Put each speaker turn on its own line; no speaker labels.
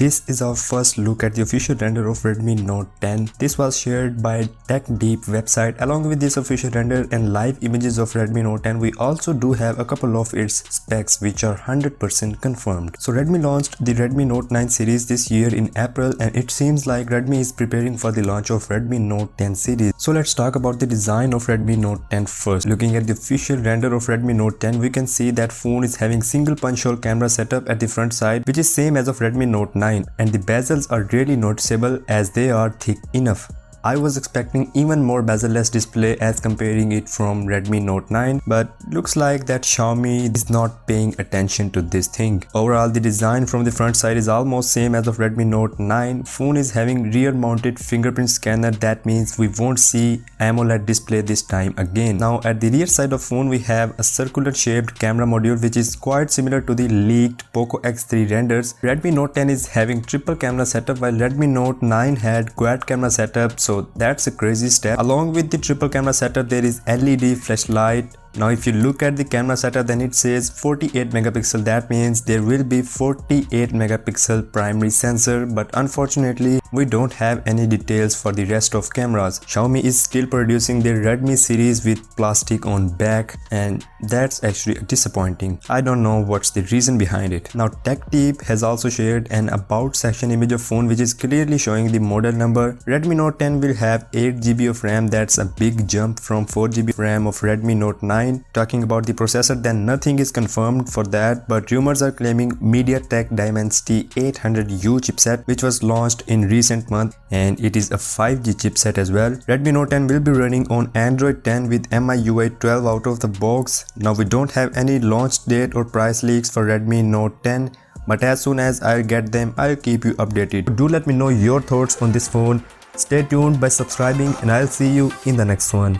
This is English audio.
this is our first look at the official render of Redmi Note 10. This was shared by TechDeep website. Along with this official render and live images of Redmi Note 10, we also do have a couple of its specs which are 100% confirmed. So Redmi launched the Redmi Note 9 series this year in April, and it seems like Redmi is preparing for the launch of Redmi Note 10 series. So let's talk about the design of Redmi Note 10 first. Looking at the official render of Redmi Note 10, we can see that phone is having single punch hole camera setup at the front side, which is same as of Redmi Note 9, and the bezels are really noticeable as they are thick enough. I was expecting even more bezel-less display as comparing it from Redmi Note 9, but looks like that Xiaomi is not paying attention to this thing. Overall, the design from the front side is almost same as of Redmi Note 9. Phone is having rear mounted fingerprint scanner, that means we won't see AMOLED display this time again. Now at the rear side of phone we have a circular shaped camera module which is quite similar to the leaked Poco X3 renders. Redmi Note 10 is having triple camera setup while Redmi Note 9 had quad camera setup. So that's a crazy step. Along with the triple camera setup, there is LED flashlight. Now if you look at the camera setup, then it says 48 megapixel. That means there will be 48 megapixel primary sensor, but unfortunately we don't have any details for the rest of cameras. Xiaomi is still producing their Redmi series with plastic on back, and that's actually disappointing. I don't know what's the reason behind it. Now TechDeep has also shared an about section image of phone which is clearly showing the model number. Redmi Note 10 will have 8GB of RAM. That's a big jump from 4GB RAM of Redmi Note 9. Talking about the processor, then nothing is confirmed for that, but rumors are claiming MediaTek Dimensity 800U chipset which was launched in recent month, and it is a 5G chipset as well. Redmi Note 10 will be running on Android 10 with MIUI 12 out of the box. Now we don't have any launch date or price leaks for Redmi Note 10, but as soon as I get them, I'll keep you updated. Do let me know your thoughts on this phone. Stay tuned by subscribing, and I'll see you in the next one.